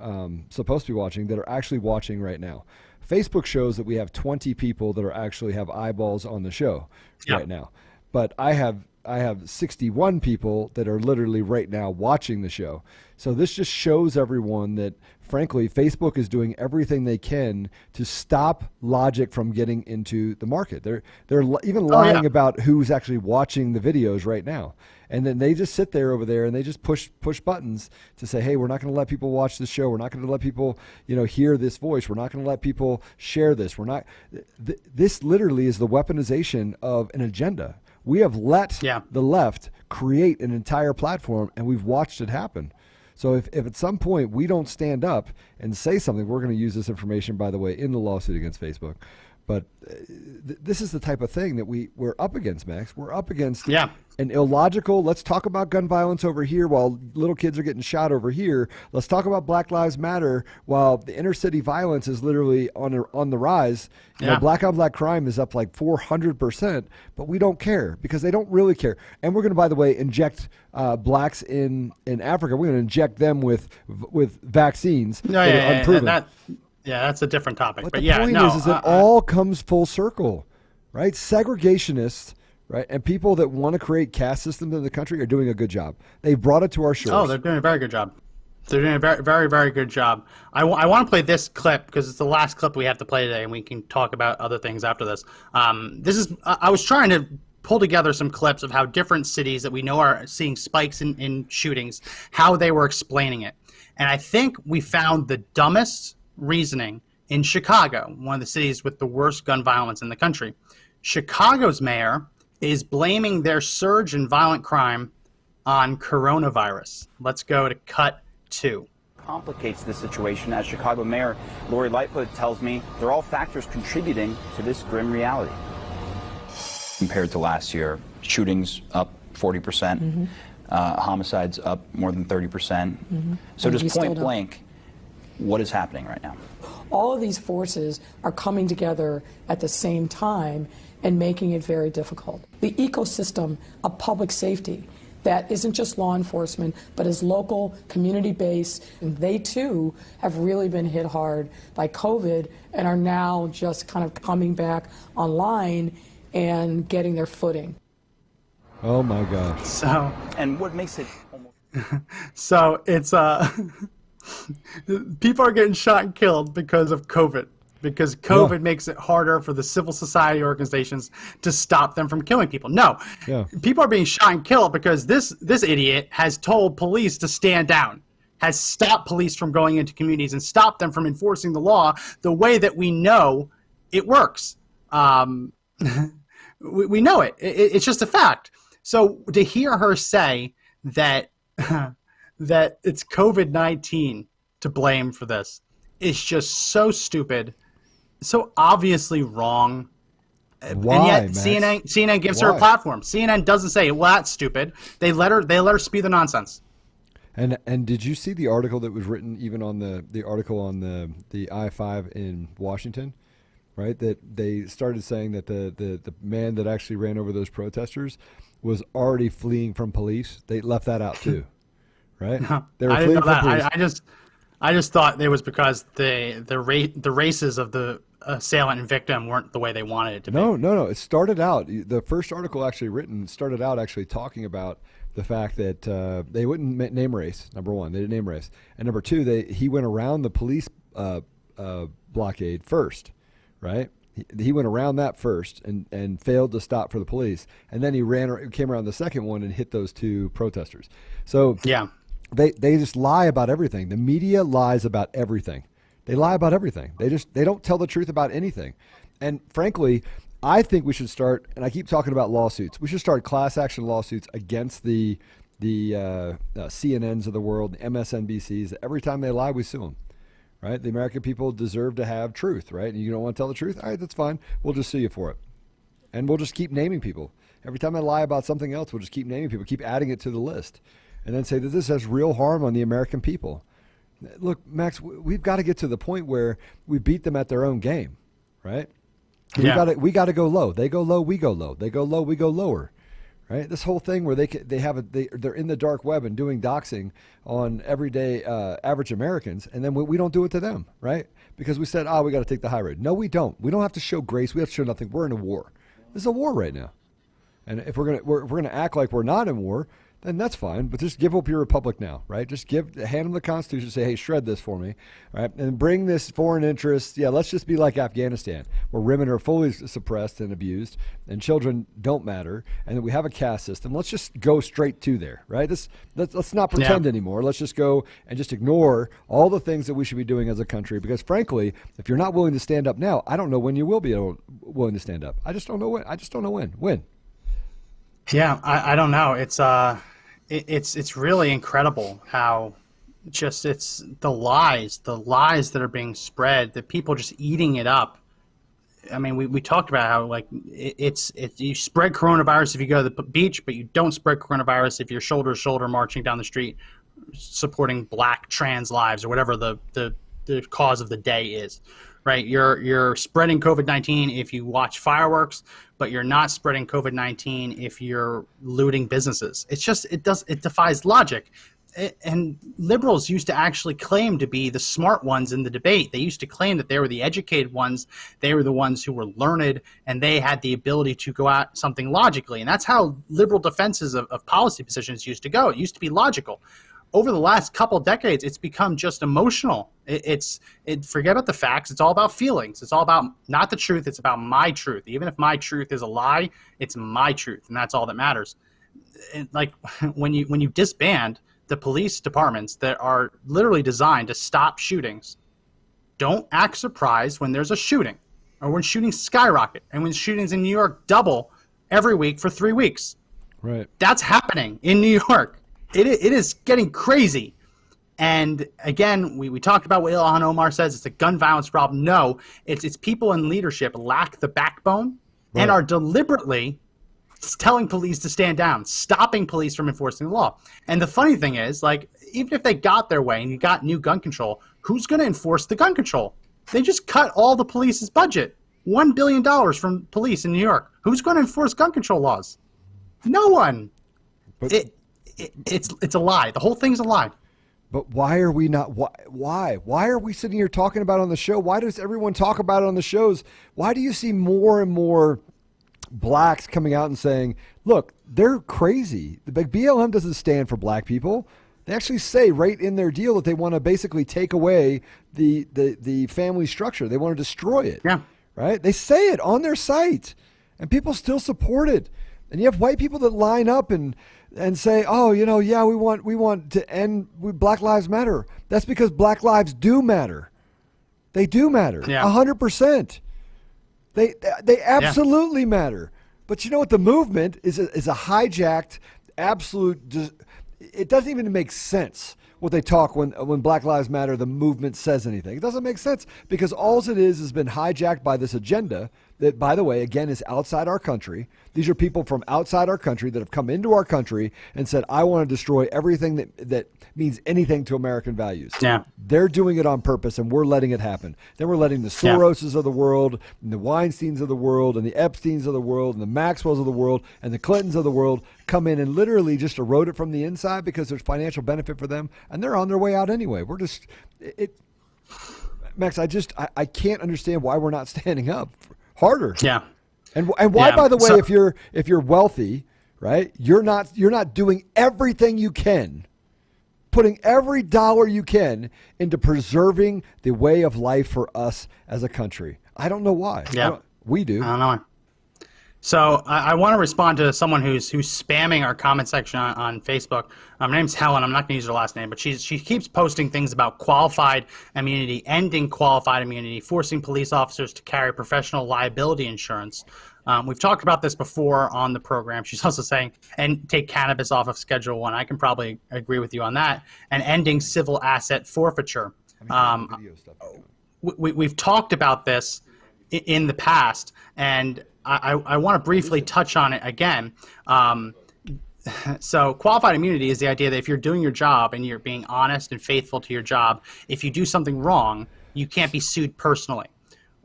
supposed to be watching, that are actually watching right now. Facebook shows that we have 20 people that actually have eyeballs on the show right now. But I have 61 people that are literally right now watching the show. So this just shows everyone that, frankly, Facebook is doing everything they can to stop logic from getting into the market. They're even lying about who's actually watching the videos right now. And then they just sit there over there and they just push buttons to say, hey, we're not going to let people watch the show. We're not going to let people, hear this voice. We're not going to let people share this. We're not. This literally is the weaponization of an agenda. We have let the left create an entire platform, and we've watched it happen. So if at some point we don't stand up and say something, we're going to use this information, by the way, in the lawsuit against Facebook. But this is the type of thing that we're up against, Max. We're up against an illogical, let's talk about gun violence over here while little kids are getting shot over here. Let's talk about Black Lives Matter while the inner city violence is literally on the rise. You know, black on black crime is up like 400%, but we don't care because they don't really care. And we're going to, by the way, inject blacks in Africa. We're going to inject them with vaccines that are unproven. That's a different topic. But the point is it all comes full circle, right? Segregationists, right, and people that want to create caste systems in the country are doing a good job. They've brought it to our shores. Oh, they're doing a very good job. They're doing a very, very, very good job. I want to play this clip because it's the last clip we have to play today, and we can talk about other things after this. I was trying to pull together some clips of how different cities that we know are seeing spikes in shootings, how they were explaining it. And I think we found the dumbest reasoning in Chicago, one of the cities with the worst gun violence in the country. Chicago's mayor is blaming their surge in violent crime on coronavirus. Let's go to cut 2. Complicates the situation, as Chicago Mayor Lori Lightfoot tells me, they're all factors contributing to this grim reality. Compared to last year, shootings up 40%, homicides up more than 30%. So just point blank, what is happening right now? All of these forces are coming together at the same time and making it very difficult. The ecosystem of public safety that isn't just law enforcement, but is local, community-based, and they too have really been hit hard by COVID and are now just kind of coming back online and getting their footing. Oh my gosh. So, and what makes it almost... So it's people are getting shot and killed because of COVID. Because COVID makes it harder for the civil society organizations to stop them from killing people. No, people are being shot and killed because this idiot has told police to stand down, has stopped police from going into communities and stopped them from enforcing the law the way that we know it works. We know it. It's just a fact. So to hear her say that that it's COVID-19 to blame for this is just so stupid. So obviously wrong. Why, and yet Max? CNN gives her a platform. CNN doesn't say, well, that's stupid. They let her spew the nonsense. And did you see the article that was written even on the article on the I-5 in Washington, right? That they started saying that the man that actually ran over those protesters was already fleeing from police. They left that out too, right? They were I didn't know from that. police. I just thought it was because the races of the assailant and victim weren't the way they wanted it to be. No. It started out, the first article actually written started out actually talking about the fact that they wouldn't name race, number one. They didn't name race. And number two, he went around the police blockade first, right? He went around that first and failed to stop for the police. And then he came around the second one and hit those two protesters. So yeah. They just lie about everything. The media lies about everything. They lie about everything. They don't tell the truth about anything. And frankly, I think we should start, and I keep talking about lawsuits, we should start class action lawsuits against the CNNs of the world, the MSNBCs. Every time they lie, we sue them, right? The American people deserve to have truth, right? And you don't want to tell the truth? All right, that's fine. We'll just sue you for it. And we'll just keep naming people. Every time I lie about something else, we'll just keep naming people, keep adding it to the list. And then say that this has real harm on the American people. Look, Max, we've got to get to the point where we beat them at their own game, right? Yeah. We got to go low. They go low, we go low. They go low, we go lower, right? This whole thing where they're in the dark web and doing doxing on everyday average Americans, and then we don't do it to them, right? Because we said, we got to take the high road. No, we don't. We don't have to show grace. We have to show nothing. We're in a war. This is a war right now, and if we're gonna act like we're not in war, then that's fine, but just give up your republic now, right? Just hand them the Constitution, say, hey, shred this for me, right? And bring this foreign interest. Yeah, let's just be like Afghanistan, where women are fully suppressed and abused, and children don't matter, and we have a caste system. Let's just go straight to there, right? Let's not pretend anymore. Let's just go and just ignore all the things that we should be doing as a country, because frankly, if you're not willing to stand up now, I don't know when you will be willing to stand up. I just don't know when. When? Yeah, I don't know. It's really incredible how just it's the lies that are being spread, that people just eating it up. I mean, we talked about how like it's you spread coronavirus if you go to the beach, but you don't spread coronavirus if you're shoulder to shoulder marching down the street supporting black trans lives or whatever the cause of the day is. Right, you're spreading COVID-19 if you watch fireworks, but you're not spreading COVID-19 if you're looting businesses. It defies logic. And liberals used to actually claim to be the smart ones in the debate. They used to claim that they were the educated ones. They were the ones who were learned, and they had the ability to go at something logically. And that's how liberal defenses of policy positions used to go. It used to be logical. Over the last couple of decades, it's become just emotional. Forget about the facts. It's all about feelings. It's all about not the truth. It's about my truth. Even if my truth is a lie, it's my truth, and that's all that matters. Like when you disband the police departments that are literally designed to stop shootings don't act surprised when there's a shooting, or when shootings skyrocket, and when shootings in New York double every week for 3 weeks. Right. That's happening in New York. It is getting crazy. And again, we talked about what Ilhan Omar says. It's a gun violence problem. No, it's people in leadership lack the backbone and are deliberately telling police to stand down, stopping police from enforcing the law. And the funny thing is, like, even if they got their way and you got new gun control, who's going to enforce the gun control? They just cut all the police's budget, $1 billion from police in New York. Who's going to enforce gun control laws? No one. But, it's a lie. The whole thing's a lie. But why are we not? Why are we sitting here talking about it on the show? Why does everyone talk about it on the shows? Why do you see more and more blacks coming out and saying, look, they're crazy? The BLM doesn't stand for black people. They actually say right in their deal that they want to basically take away the family structure. They want to destroy it. Yeah. Right? They say it on their site, and people still support it. And you have white people that line up and say, oh, we want to end Black Lives Matter. That's because Black lives do matter. They do matter. 100%. They absolutely matter. But you know what? The movement is a hijacked, absolute. It doesn't even make sense what they talk when Black Lives Matter, the movement says anything. It doesn't make sense because all it is has been hijacked by this agenda that, by the way, again, is outside our country. These are people from outside our country that have come into our country and said, I want to destroy everything that means anything to American values. Yeah. They're doing it on purpose, and we're letting it happen. Then we're letting the Soroses of the world, and the Weinsteins of the world, and the Epsteins of the world, and the Maxwells of the world, and the Clintons of the world come in and literally just erode it from the inside because there's financial benefit for them, and they're on their way out anyway. We're just Max, I can't understand why we're not standing up harder. Yeah. And why, by the way, if you're wealthy, right, you're not doing everything you can, putting every dollar you can into preserving the way of life for us as a country. I don't know why. Yeah. We do. I don't know why. So I want to respond to someone who's spamming our comment section on Facebook. Her name's Helen. I'm not going to use her last name, but she keeps posting things about qualified immunity, ending qualified immunity, forcing police officers to carry professional liability insurance. We've talked about this before on the program. She's also saying, and take cannabis off of Schedule 1. I can probably agree with you on that. And ending civil asset forfeiture. We've talked about this in the past, and I want to briefly touch on it again. So qualified immunity is the idea that if you're doing your job and you're being honest and faithful to your job, if you do something wrong, you can't be sued personally.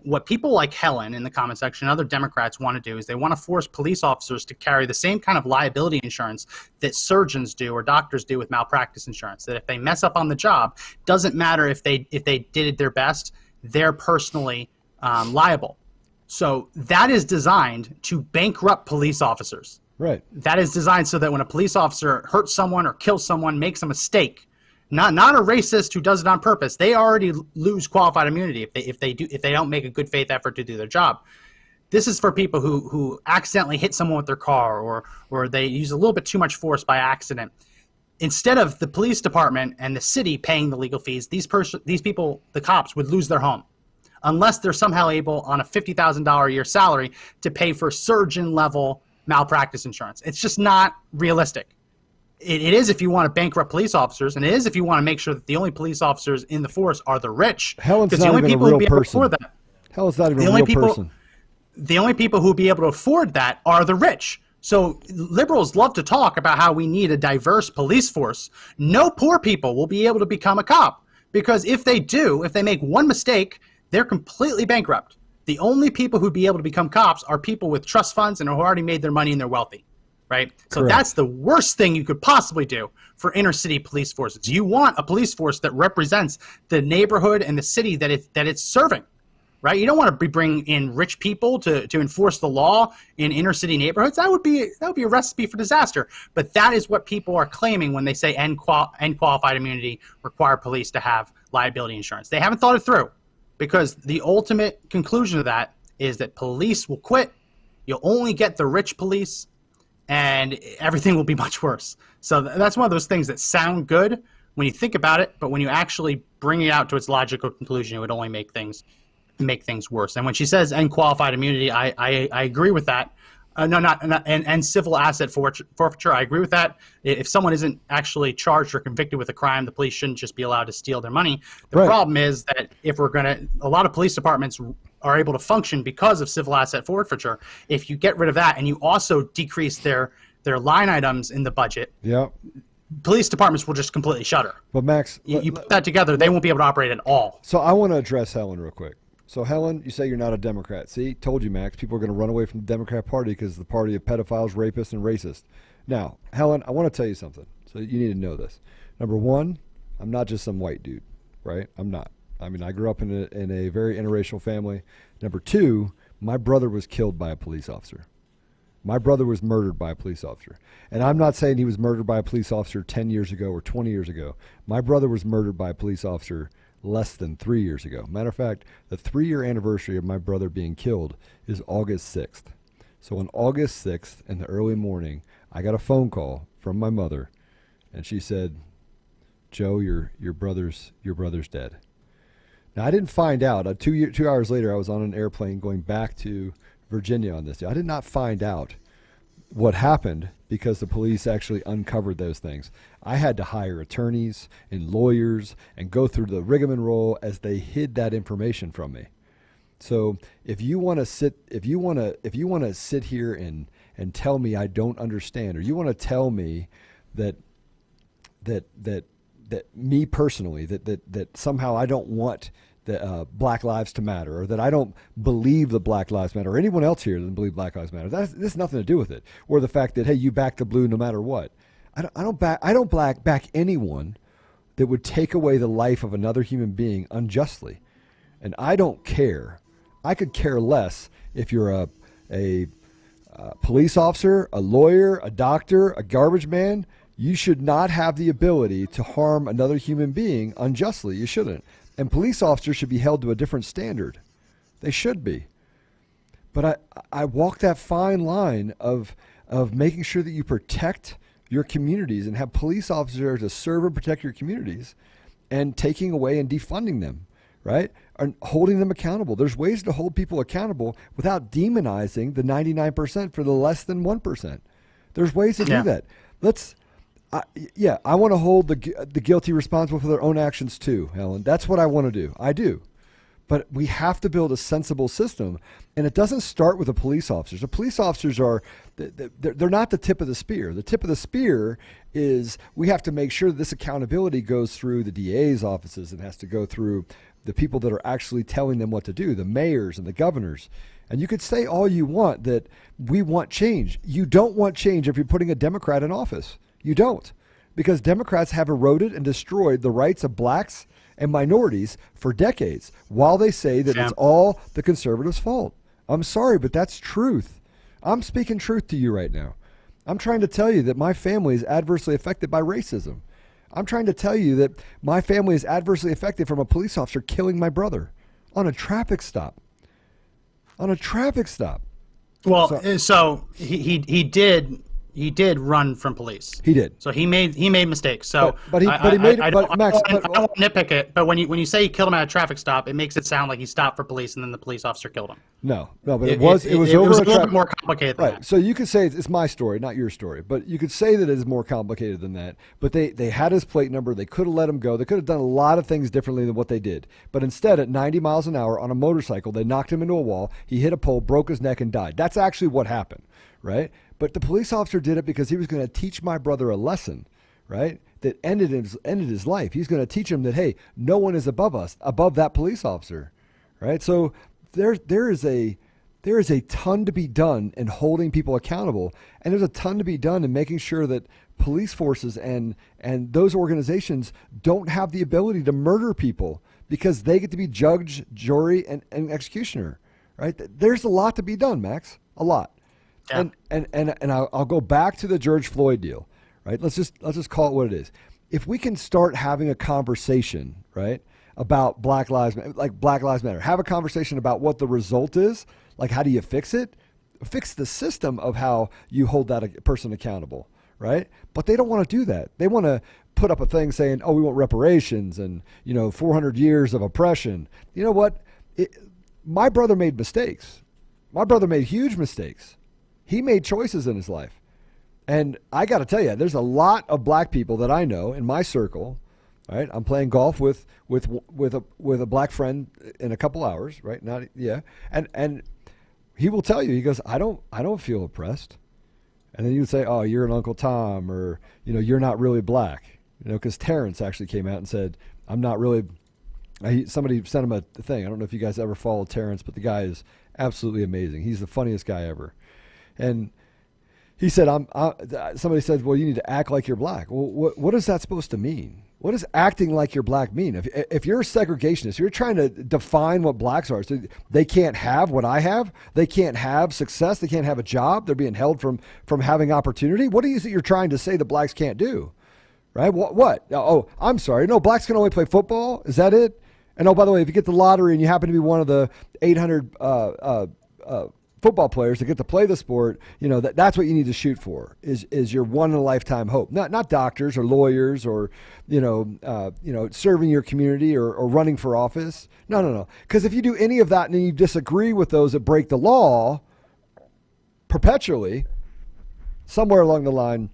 What people like Helen in the comment section and other Democrats want to do is they want to force police officers to carry the same kind of liability insurance that surgeons do or doctors do with malpractice insurance, that if they mess up on the job, doesn't matter if they did their best, they're personally liable. So that is designed to bankrupt police officers. Right. That is designed so that when a police officer hurts someone or kills someone, makes a mistake, not a racist who does it on purpose, they already lose qualified immunity if they don't make a good faith effort to do their job. This is for people who accidentally hit someone with their car or they use a little bit too much force by accident. Instead of the police department and the city paying the legal fees, these people, the cops, would lose their home, unless they're somehow able on a $50,000 a year salary to pay for surgeon-level malpractice insurance. It's just not realistic. It is if you want to bankrupt police officers, and it is if you want to make sure that the only police officers in the force are the rich. Helen's not even a real person. Helen's not even a real person. The only people who will be able to afford that are the rich. So liberals love to talk about how we need a diverse police force. No poor people will be able to become a cop, because if they make one mistake, they're completely bankrupt. The only people who'd be able to become cops are people with trust funds and who already made their money and they're wealthy, right? So that's the worst thing you could possibly do for inner city police forces. You want a police force that represents the neighborhood and the city that it's serving, right? You don't want to be bringing in rich people to enforce the law in inner city neighborhoods. That would be a recipe for disaster. But that is what people are claiming when they say end qualified immunity, require police to have liability insurance. They haven't thought it through. Because the ultimate conclusion of that is that police will quit. You'll only get the rich police, and everything will be much worse. So that's one of those things that sound good when you think about it, but when you actually bring it out to its logical conclusion, it would only make things worse. And when she says end qualified immunity, I agree with that. And civil asset forfeiture, I agree with that. If someone isn't actually charged or convicted with a crime, the police shouldn't just be allowed to steal their money. The problem is that a lot of police departments are able to function because of civil asset forfeiture. If you get rid of that and you also decrease their line items in the budget, police departments will just completely shutter. But Max, you put that together, they won't be able to operate at all. So I want to address Helen real quick. So Helen, you say you're not a Democrat. See, told you, Max. People are going to run away from the Democrat Party because it's the party of pedophiles, rapists, and racists. Now, Helen, I want to tell you something. So you need to know this. Number one, I'm not just some white dude, right? I'm not. I mean, I grew up in a very interracial family. Number two, my brother was killed by a police officer. My brother was murdered by a police officer. And I'm not saying he was murdered by a police officer 10 years ago or 20 years ago. My brother was murdered by a police officer less than 3 years ago. Matter of fact, the 3-year anniversary of my brother being killed is August 6th. So on August 6th in the early morning, I got a phone call from my mother, and she said, "Joe, your brother's dead." Now, I didn't find out. 2 hours later, I was on an airplane going back to Virginia on this day. I did not find out what happened because the police actually uncovered those things. I had to hire attorneys and lawyers and go through the rigmarole as they hid that information from me. So if you want to sit here and tell me I don't understand, or you want to tell me that me personally, that somehow I don't want the Black Lives to matter, or that I don't believe the Black Lives Matter, or anyone else here doesn't believe Black Lives Matter, this has nothing to do with it. Or the fact that, hey, you back the blue no matter what. I don't back anyone that would take away the life of another human being unjustly. And I don't care. I could care less if you're a police officer, a lawyer, a doctor, a garbage man. You should not have the ability to harm another human being unjustly. You shouldn't. And police officers should be held to a different standard. They should be. But I walk that fine line of making sure that you protect your communities and have police officers to serve and protect your communities, and taking away and defunding them, right? And holding them accountable. There's ways to hold people accountable without demonizing the 99% for the less than 1%. There's ways to do that. I want to hold the guilty responsible for their own actions too, Helen. That's what I want to do. I do. But we have to build a sensible system, and it doesn't start with the police officers. The police officers they're not the tip of the spear. The tip of the spear is we have to make sure that this accountability goes through the DA's offices and has to go through the people that are actually telling them what to do, the mayors and the governors. And you could say all you want that we want change. You don't want change if you're putting a Democrat in office. You don't, because Democrats have eroded and destroyed the rights of blacks and minorities for decades, while they say that it's all the conservatives' fault. I'm sorry, but that's truth. I'm speaking truth to you right now. I'm trying to tell you that my family is adversely affected by racism. I'm trying to tell you that my family is adversely affected from a police officer killing my brother on a traffic stop. On a traffic stop. Well, so he did run from police. He did. So he made mistakes. So but he made. I don't want to nitpick it. But when you say he killed him at a traffic stop, it makes it sound like he stopped for police and then the police officer killed him. No, but it was over a little bit more complicated than that. So you could say it's my story, not your story, but you could say that it is more complicated than that. But they had his plate number. They could have let him go. They could have done a lot of things differently than what they did. But instead, at 90 miles an hour on a motorcycle, they knocked him into a wall. He hit a pole, broke his neck, and died. That's actually what happened, right? But the police officer did it because he was going to teach my brother a lesson, right? That ended his life. He's going to teach him that, hey, no one is above that police officer, right? So there is a ton to be done in holding people accountable, and there's a ton to be done in making sure that police forces and those organizations don't have the ability to murder people because they get to be judge, jury, and executioner, right? There's a lot to be done, Max, a lot. Yeah. And I'll go back to the George Floyd deal, right? Let's just call it what it is. If we can start having a conversation, right, about Black Lives Matter, have a conversation about what the result is, like how do you fix it? fix the system of how you hold that person accountable, right? But they don't want to do that. They want to put up a thing saying, oh, we want reparations and, 400 years of oppression. You know what? My brother made mistakes. My brother made huge mistakes. He made choices in his life. And I got to tell you, there's a lot of black people that I know in my circle, right? I'm playing golf with a black friend in a couple hours, right? And he will tell you, he goes, I don't feel oppressed. And then you would say, oh, you're an Uncle Tom, or, you're not really black, because Terrence actually came out and said, I'm not really, somebody sent him a thing. I don't know if you guys ever followed Terrence, but the guy is absolutely amazing. He's the funniest guy ever. And he said, somebody said, well, you need to act like you're black. Well, what is that supposed to mean? What does acting like you're black mean? If you're a segregationist, you're trying to define what blacks are. So they can't have what I have. They can't have success. They can't have a job. They're being held from having opportunity. What is it you're trying to say that blacks can't do? Right? What? Oh, I'm sorry. No, blacks can only play football. Is that it? And oh, by the way, if you get the lottery and you happen to be one of the 800 football players that get to play the sport, that's what you need to shoot for is your one in a lifetime hope. Not doctors or lawyers or serving your community or running for office. No. Because if you do any of that and then you disagree with those that break the law perpetually, somewhere along the line,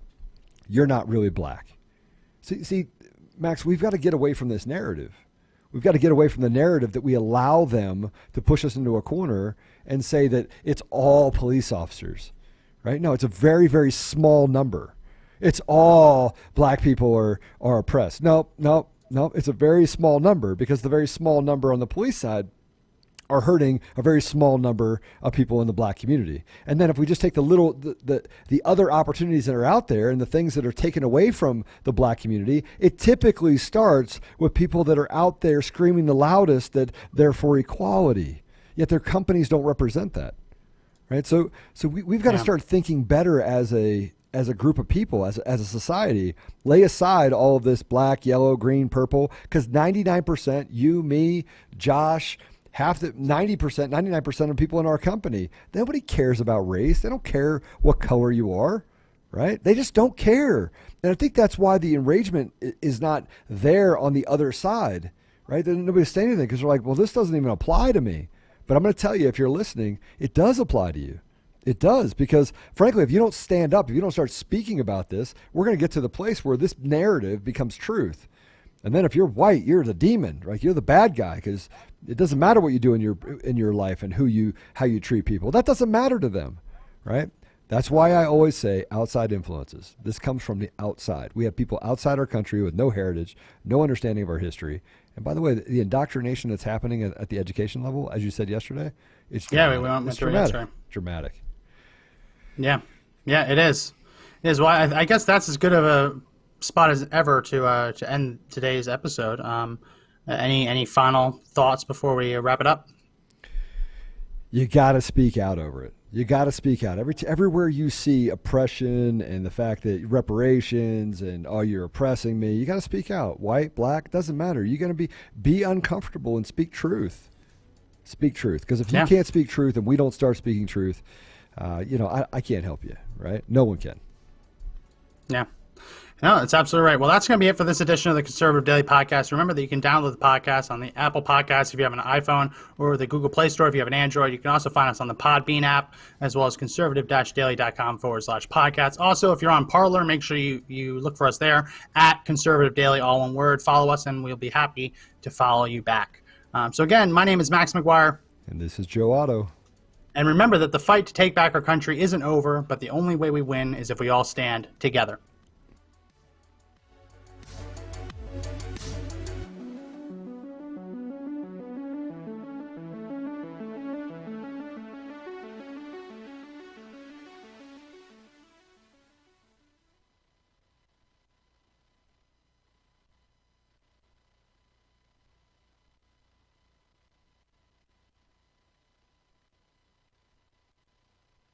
you're not really black. See, Max, we've got to get away from this narrative. We've got to get away from the narrative that we allow them to push us into a corner and say that it's all police officers, right? No, it's a very, very small number. It's all black people are oppressed. No, it's a very small number, because the very small number on the police side are hurting a very small number of people in the black community. And then if we just take the other opportunities that are out there and the things that are taken away from the black community, it typically starts with people that are out there screaming the loudest that they're for equality, yet their companies don't represent that, right? So we've got to start thinking better as a group of people, as a society. Lay aside all of this black, yellow, green, purple, because 99%, you, me, Josh, 99% of people in our company, nobody cares about race. They don't care what color you are, right? They just don't care. And I think that's why the enragement is not there on the other side, right? Then nobody's saying anything because they're like, well, this doesn't even apply to me. But I'm going to tell you, if you're listening, it does apply to you. It does, because frankly, if you don't stand up, if you don't start speaking about this, we're going to get to the place where this narrative becomes truth. And then if you're white, you're the demon, right? You're the bad guy, because it doesn't matter what you do in your life and how you treat people. That doesn't matter to them, right? That's why I always say outside influences. This comes from the outside. We have people outside our country with no heritage, no understanding of our history. And by the way, the indoctrination that's happening at the education level, as you said yesterday, it's dramatic. Dramatic. Yeah, it is. It is. Well, I guess that's as good of a spot as ever to end today's episode. Any final thoughts before we wrap it up? You got to speak out over it. You got to speak out. Everywhere you see oppression and the fact that reparations and, oh, you're oppressing me, you got to speak out. White, black, doesn't matter. You're going to be uncomfortable and speak truth. Speak truth. Because if you can't speak truth and we don't start speaking truth, I can't help you, right? No one can. Yeah. No, that's absolutely right. Well, that's going to be it for this edition of the Conservative Daily Podcast. Remember that you can download the podcast on the Apple Podcast if you have an iPhone, or the Google Play Store if you have an Android. You can also find us on the Podbean app, as well as conservative-daily.com/podcast. Also, if you're on Parler, make sure you look for us there at Conservative Daily, all one word. Follow us, and we'll be happy to follow you back. So again, my name is Max McGuire. And this is Joe Otto. And remember that the fight to take back our country isn't over, but the only way we win is if we all stand together.